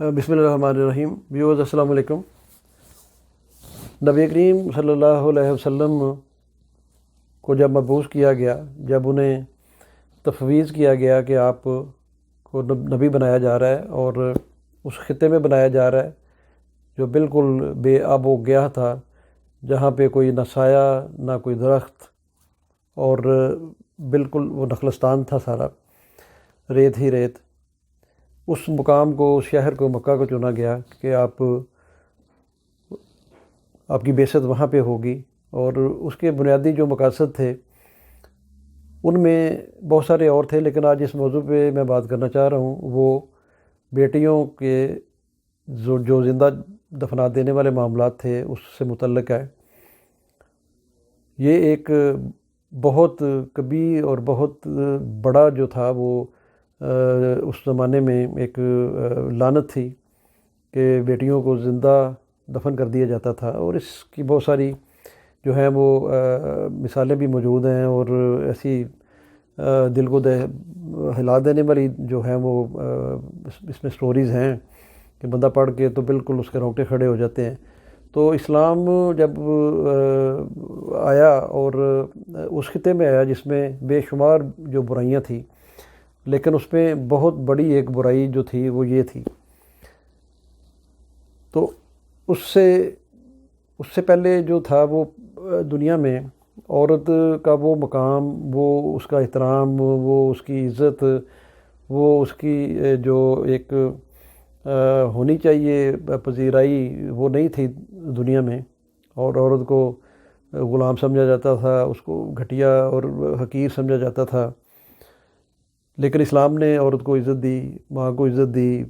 بسم اللہ الرحمن الرحیم. ویورز السلام علیکم. نبی کریم صلی اللہ علیہ وسلم کو جب مبعوث کیا گیا، جب انہیں تفویض کیا گیا کہ آپ کو نبی بنایا جا رہا ہے اور اس خطے میں بنایا جا رہا ہے جو بالکل بے آب و گیاہ تھا، جہاں پہ کوئی نہ سایہ نہ کوئی درخت، اور بالکل وہ نخلستان تھا، سارا ریت ہی ریت. اس مقام کو، اس شہر کو، مکہ کو چنا گیا کہ آپ کی بعثت وہاں پہ ہوگی. اور اس کے بنیادی جو مقاصد تھے ان میں بہت سارے اور تھے، لیکن آج اس موضوع پہ میں بات کرنا چاہ رہا ہوں. وہ بیٹیوں کے جو زندہ دفنا دینے والے معاملات تھے اس سے متعلق ہے. یہ ایک بہت کبیر اور بہت بڑا جو تھا وہ اس زمانے میں ایک لعنت تھی کہ بیٹیوں کو زندہ دفن کر دیا جاتا تھا. اور اس کی بہت ساری جو ہیں وہ مثالیں بھی موجود ہیں، اور ایسی دل کو ہلا دینے والی جو ہیں وہ اس میں سٹوریز ہیں کہ بندہ پڑھ کے تو بالکل اس کے رونگٹے کھڑے ہو جاتے ہیں. تو اسلام جب آیا اور اس خطے میں آیا جس میں بے شمار جو برائیاں تھیں، لیکن اس میں بہت بڑی ایک برائی جو تھی وہ یہ تھی. تو اس سے پہلے جو تھا وہ دنیا میں عورت کا وہ مقام، وہ اس کا احترام، وہ اس کی عزت، وہ اس کی جو ایک ہونی چاہیے پذیرائی، وہ نہیں تھی دنیا میں. اور عورت کو غلام سمجھا جاتا تھا، اس کو گھٹیا اور حقیر سمجھا جاتا تھا. لیکن اسلام نے عورت کو عزت دی، ماں کو عزت دی،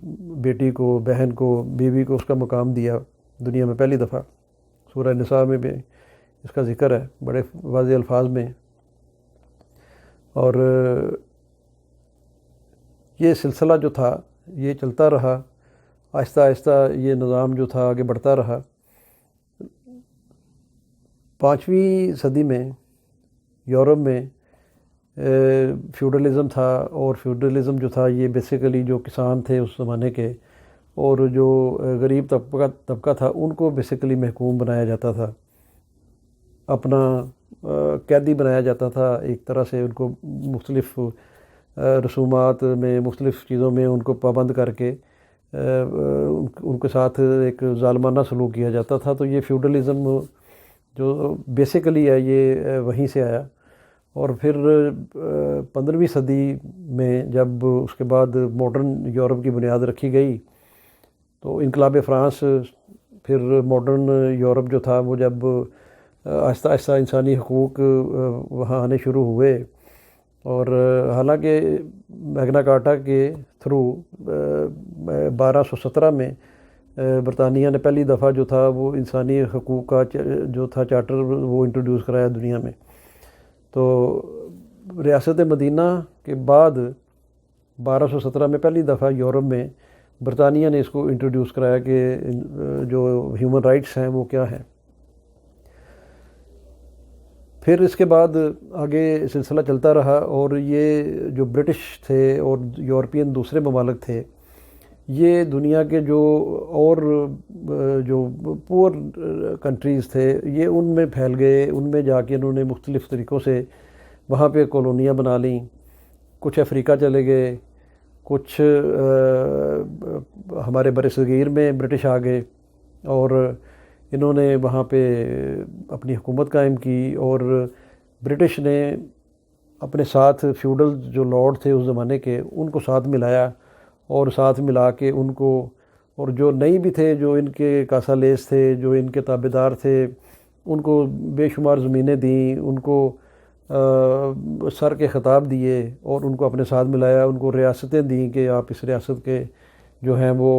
بیٹی کو، بہن کو، بیوی کو اس کا مقام دیا دنیا میں پہلی دفعہ. سورہ نساء میں بھی اس کا ذکر ہے بڑے واضح الفاظ میں. اور یہ سلسلہ جو تھا یہ چلتا رہا، آہستہ آہستہ یہ نظام جو تھا آگے بڑھتا رہا. 5ویں صدی میں یورپ میں فیوڈلزم تھا، اور فیوڈلزم جو تھا یہ بیسیکلی جو کسان تھے اس زمانے کے اور جو غریب طبقہ تھا ان کو بیسیکلی محکوم بنایا جاتا تھا، اپنا قیدی بنایا جاتا تھا. ایک طرح سے ان کو مختلف رسومات میں، مختلف چیزوں میں ان کو پابند کر کے ان کے ساتھ ایک ظالمانہ سلوک کیا جاتا تھا. تو یہ فیوڈلزم جو بیسیکلی ہے یہ وہیں سے آیا. اور پھر 15ویں صدی میں جب اس کے بعد ماڈرن یورپ کی بنیاد رکھی گئی تو انقلاب فرانس، پھر ماڈرن یورپ جو تھا وہ جب آہستہ آہستہ انسانی حقوق وہاں آنے شروع ہوئے. اور حالانکہ میگنا کارٹا کے تھرو 1217 میں برطانیہ نے پہلی دفعہ جو تھا وہ انسانی حقوق کا جو تھا چارٹر وہ انٹروڈیوس کرایا دنیا میں. تو ریاست مدینہ کے بعد 1217 میں پہلی دفعہ یورپ میں برطانیہ نے اس کو انٹروڈیوس کرایا کہ جو ہیومن رائٹس ہیں وہ کیا ہیں. پھر اس کے بعد آگے سلسلہ چلتا رہا، اور یہ جو برٹش تھے اور یورپین دوسرے ممالک تھے، یہ دنیا کے جو اور جو پور کنٹریز تھے یہ ان میں پھیل گئے. ان میں جا کے انہوں نے مختلف طریقوں سے وہاں پہ کالونیاں بنا لیں. کچھ افریقہ چلے گئے، کچھ ہمارے برصغیر میں برٹش آ گئے اور انہوں نے وہاں پہ اپنی حکومت قائم کی. اور برٹش نے اپنے ساتھ فیوڈل جو لارڈ تھے اس زمانے کے ان کو ساتھ ملایا، اور ساتھ ملا کے ان کو، اور جو نہیں بھی تھے، جو ان کے کاسا لیس تھے، جو ان کے تابع دار تھے، ان کو بے شمار زمینیں دیں، ان کو سر کے خطاب دیے اور ان کو اپنے ساتھ ملایا. ان کو ریاستیں دیں کہ آپ اس ریاست کے جو ہیں وہ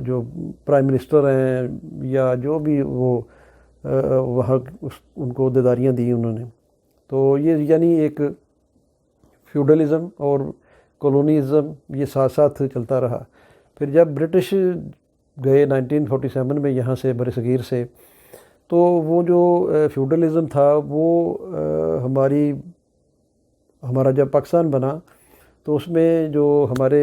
جو پرائم منسٹر ہیں یا جو بھی وہ وہاں ان کو عہدیداریاں دیں انہوں نے. تو یہ یعنی ایک فیوڈلزم اور کالونیزم یہ ساتھ ساتھ چلتا رہا. پھر جب برٹش گئے 1947 میں یہاں سے برصغیر سے، تو وہ جو فیوڈلزم تھا وہ ہمارا جب پاکستان بنا تو اس میں جو ہمارے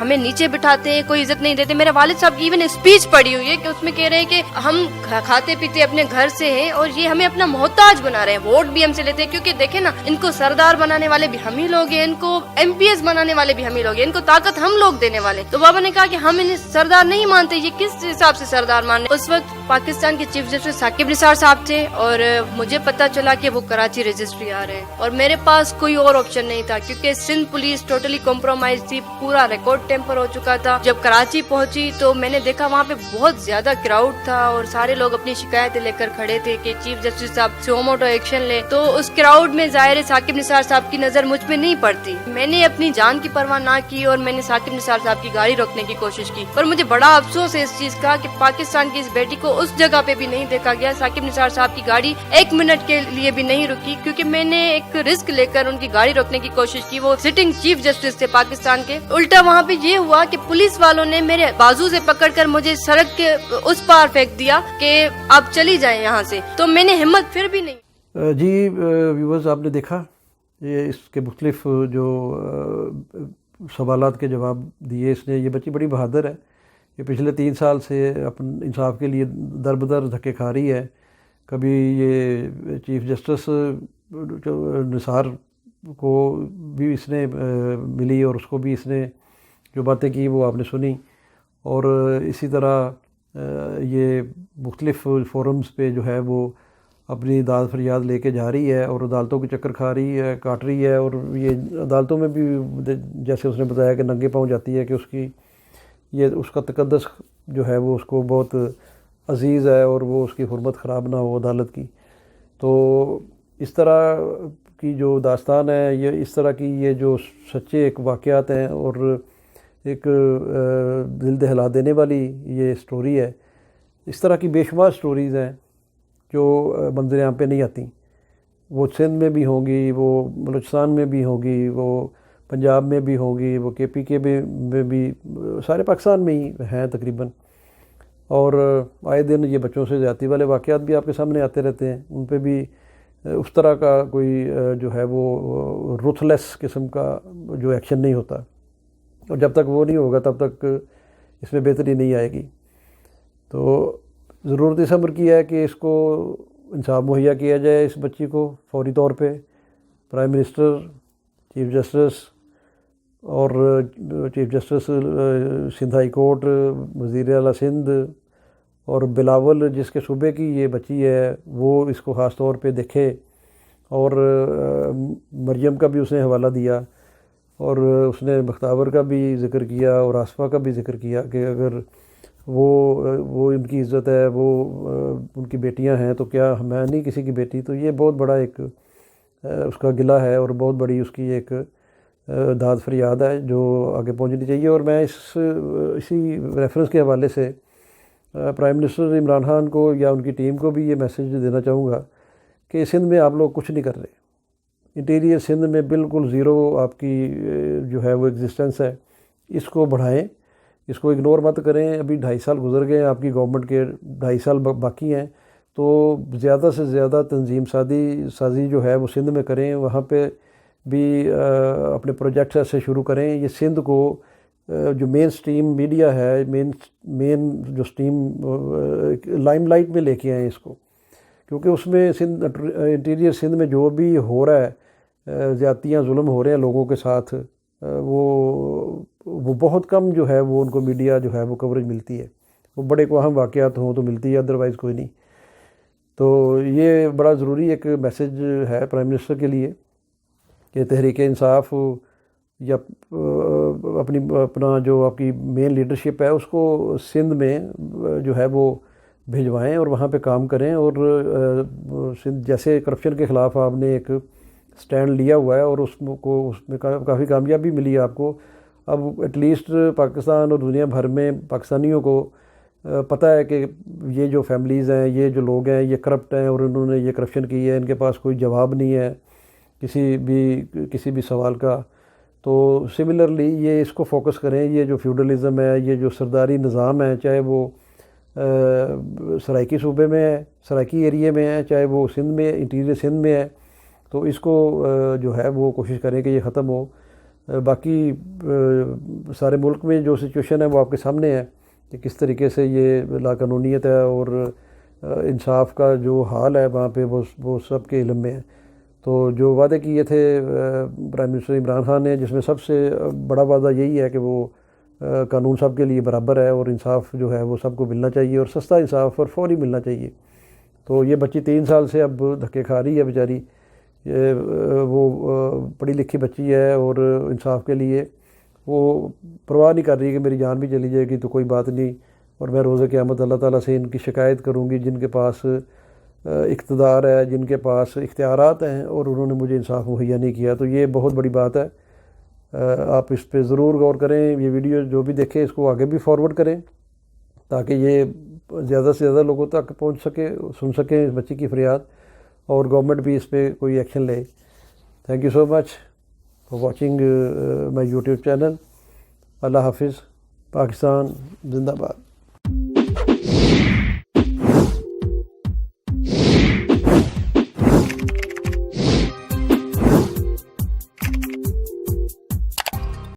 ہمیں نیچے بٹھاتے ہیں, کوئی عزت نہیں دیتے. میرے والد صاحب کی ایون اسپیچ پڑھی ہوئی ہے کہ اس میں کہہ رہے ہیں کہ ہم کھاتے پیتے اپنے گھر سے ہیں اور یہ ہمیں اپنا محتاج بنا رہے ہیں, ووٹ بھی ہم سے لیتے ہیں. کیونکہ دیکھیں نا, ان کو سردار بنانے والے بھی ہم ہی لوگ ہیں, ان کو ایم پی ایس بنانے والے بھی ہم ہی لوگ ہیں, ان کو طاقت ہم لوگ دینے والے. تو بابا نے کہا کہ ہم انہیں سردار نہیں مانتے, یہ کس حساب سے سردار مان رہے. اس وقت پاکستان کے چیف جسٹس ثاقب نثار صاحب تھے اور مجھے پتا چلا کہ وہ کراچی رجسٹری آ رہے ہیں, اور میرے پاس کوئی اور آپشن نہیں تھا کیونکہ سندھ پولیس ٹوٹلی کمپرومائز تھی, پورا ریکارڈ ٹیمپر ہو چکا تھا. جب کراچی پہنچی تو میں نے دیکھا وہاں پہ بہت زیادہ کراؤڈ تھا اور سارے لوگ اپنی شکایتیں لے کر کھڑے تھے کہ چیف جسٹس صاحب سوموٹو ایکشن لے. تو اس کراؤڈ میں ظاہر ثاقب نثار صاحب کی نظر مجھ پہ نہیں پڑتی. میں نے اپنی جان کی پرواہ نہ کی اور میں نے ثاقب نثار صاحب کی گاڑی روکنے کی کوشش کی, پر مجھے بڑا افسوس ہے اس چیز کا کہ پاکستان کی اس بیٹی کو اس جگہ پہ بھی نہیں دیکھا گیا. ثاقب نثار صاحب کی گاڑی 1 منٹ کے لیے بھی نہیں رکی کیونکہ میں نے ایک رسک لے کر ان کی گاڑی روکنے کی کوشش کی. وہ سٹنگ چیف جسٹس تھے پاکستان کے. الٹا وہاں پہ یہ ہوا کہ پولیس والوں نے میرے بازو سے پکڑ کر مجھے سڑک کے اس پار پھینک دیا کہ آپ چلی جائیں یہاں سے. تو میں نے ہمت پھر بھی نہیں. جی ویورز, آپ نے دیکھا یہ اس کے مختلف جو سوالات کے جواب دیے اس نے. یہ بچی بڑی بہادر ہے, یہ پچھلے 3 سال سے اپنے انصاف کے لیے در بدر دھکے کھا رہی ہے. کبھی یہ چیف جسٹس نثار کو بھی اس نے ملی اور اس کو بھی اس نے جو باتیں کی وہ آپ نے سنی, اور اسی طرح یہ مختلف فورمز پہ جو ہے وہ اپنی داد فریاد لے کے جا رہی ہے اور عدالتوں کے چکر کھا رہی ہے, کاٹ رہی ہے. اور یہ عدالتوں میں بھی جیسے اس نے بتایا کہ ننگے پاؤں جاتی ہے کہ اس کی یہ اس کا تقدس جو ہے وہ اس کو بہت عزیز ہے اور وہ اس کی حرمت خراب نہ ہو عدالت کی. تو اس طرح کی جو داستان ہے, یہ اس طرح کی یہ جو سچے ایک واقعات ہیں اور ایک دل دہلا دینے والی یہ سٹوری ہے. اس طرح کی بے شمار سٹوریز ہیں جو منظر عام پہ نہیں آتی. وہ سندھ میں بھی ہوں گی, وہ بلوچستان میں بھی ہوگی, وہ پنجاب میں بھی ہوگی, وہ کے پی کے میں بھی, سارے پاکستان میں ہی ہیں تقریباً. اور آئے دن یہ بچوں سے زیادتی والے واقعات بھی آپ کے سامنے آتے رہتے ہیں. ان پہ بھی اس طرح کا کوئی جو ہے وہ رتھ لیس قسم کا جو ایکشن نہیں ہوتا, اور جب تک وہ نہیں ہوگا تب تک اس میں بہتری نہیں آئے گی. تو ضرورت اس امر کی ہے کہ اس کو انصاف مہیا کیا جائے اس بچی کو فوری طور پہ. پرائم منسٹر, چیف جسٹس اور chief justice Sindh high court, وزیر اعلیٰ سندھ اور بلاول جس کے صوبے کی یہ بچی ہے وہ اس کو خاص طور پہ دیکھے. اور مریم کا بھی اس نے حوالہ دیا اور اس نے بختاور کا بھی ذکر کیا اور آصفہ کا بھی ذکر کیا کہ اگر وہ ان کی عزت ہے, وہ ان کی بیٹیاں ہیں تو کیا میں نہیں کسی کی بیٹی. تو یہ بہت بڑا ایک اس کا گلہ ہے اور بہت بڑی اس کی ایک داد فریاد ہے جو آگے پہنچنی چاہیے. اور میں اسی ریفرنس کے حوالے سے پرائم منسٹر عمران خان کو یا ان کی ٹیم کو بھی یہ میسیج دینا چاہوں گا کہ سندھ میں آپ لوگ کچھ نہیں کر رہے. انٹیریئر سندھ میں بالکل زیرو آپ کی جو ہے وہ ایگزسٹنس ہے. اس کو بڑھائیں, اس کو اگنور مت کریں. ابھی 2.5 سال گزر گئے ہیں آپ کی گورنمنٹ کے, 2.5 سال باقی ہیں. تو زیادہ سے زیادہ تنظیم سازی جو ہے وہ سندھ میں کریں. وہاں پہ بھی اپنے پروجیکٹس ایسے شروع کریں. یہ سندھ کو جو مین سٹریم میڈیا ہے, مین جو سٹریم لائم لائٹ میں لے کے آئیں اس کو, کیونکہ اس میں انٹیریئر سندھ میں جو بھی ہو رہا ہے, زیادتیاں ظلم ہو رہے ہیں لوگوں کے ساتھ, وہ بہت کم جو ہے وہ ان کو میڈیا جو ہے وہ کوریج ملتی ہے. وہ بڑے کو اہم واقعات ہوں تو ملتی ہے, ادروائز کوئی نہیں. تو یہ بڑا ضروری ایک میسیج ہے پرائم منسٹر کے لیے کہ تحریک انصاف یا اپنا جو آپ کی مین لیڈرشپ ہے اس کو سندھ میں جو ہے وہ بھیجوائیں اور وہاں پہ کام کریں. اور سندھ جیسے کرپشن کے خلاف آپ نے ایک سٹینڈ لیا ہوا ہے اور اس میں کافی کامیابی ملی ہے آپ کو. اب ایٹ لیسٹ پاکستان اور دنیا بھر میں پاکستانیوں کو پتہ ہے کہ یہ جو فیملیز ہیں, یہ جو لوگ ہیں, یہ کرپٹ ہیں اور انہوں نے یہ کرپشن کی ہے. ان کے پاس کوئی جواب نہیں ہے کسی بھی سوال کا. تو سملرلی یہ اس کو فوکس کریں. یہ جو فیوڈلزم ہے, یہ جو سرداری نظام ہے, چاہے وہ سرائکی صوبے میں ہے, سرائکی ایریے میں ہے, چاہے وہ سندھ میں انٹیریئر سندھ میں ہے, تو اس کو جو ہے وہ کوشش کریں کہ یہ ختم ہو. باقی سارے ملک میں جو سچویشن ہے وہ آپ کے سامنے ہے کہ کس طریقے سے یہ لاقانونیت ہے اور انصاف کا جو حال ہے وہاں پہ وہ سب کے علم میں ہے. تو جو وعدے کیے تھے پرائم منسٹر عمران خان نے، جس میں سب سے بڑا وعدہ یہی ہے کہ وہ قانون سب کے لیے برابر ہے اور انصاف جو ہے وہ سب کو ملنا چاہیے اور سستا انصاف اور فوری ملنا چاہیے. تو یہ بچی 3 سال سے اب دھکے کھا رہی ہے بیچاری. وہ پڑھی لکھی بچی ہے اور انصاف کے لیے وہ پرواہ نہیں کر رہی کہ میری جان بھی چلی جائے گی تو کوئی بات نہیں، اور میں روز قیامت اللہ تعالیٰ سے ان کی شکایت کروں گی جن کے پاس اقتدار ہے، جن کے پاس اختیارات ہیں اور انہوں نے مجھے انصاف مہیا نہیں کیا. تو یہ بہت بڑی بات ہے. آپ اس پہ ضرور غور کریں. یہ ویڈیو جو بھی دیکھیں اس کو آگے بھی فارورڈ کریں تاکہ یہ زیادہ سے زیادہ لوگوں تک پہنچ سکے، سن سکیں اس بچی کی فریاد، اور گورنمنٹ بھی اس پہ کوئی ایکشن لے. Thank you so much for watching my YouTube channel. اللہ حافظ. پاکستان زندہ باد.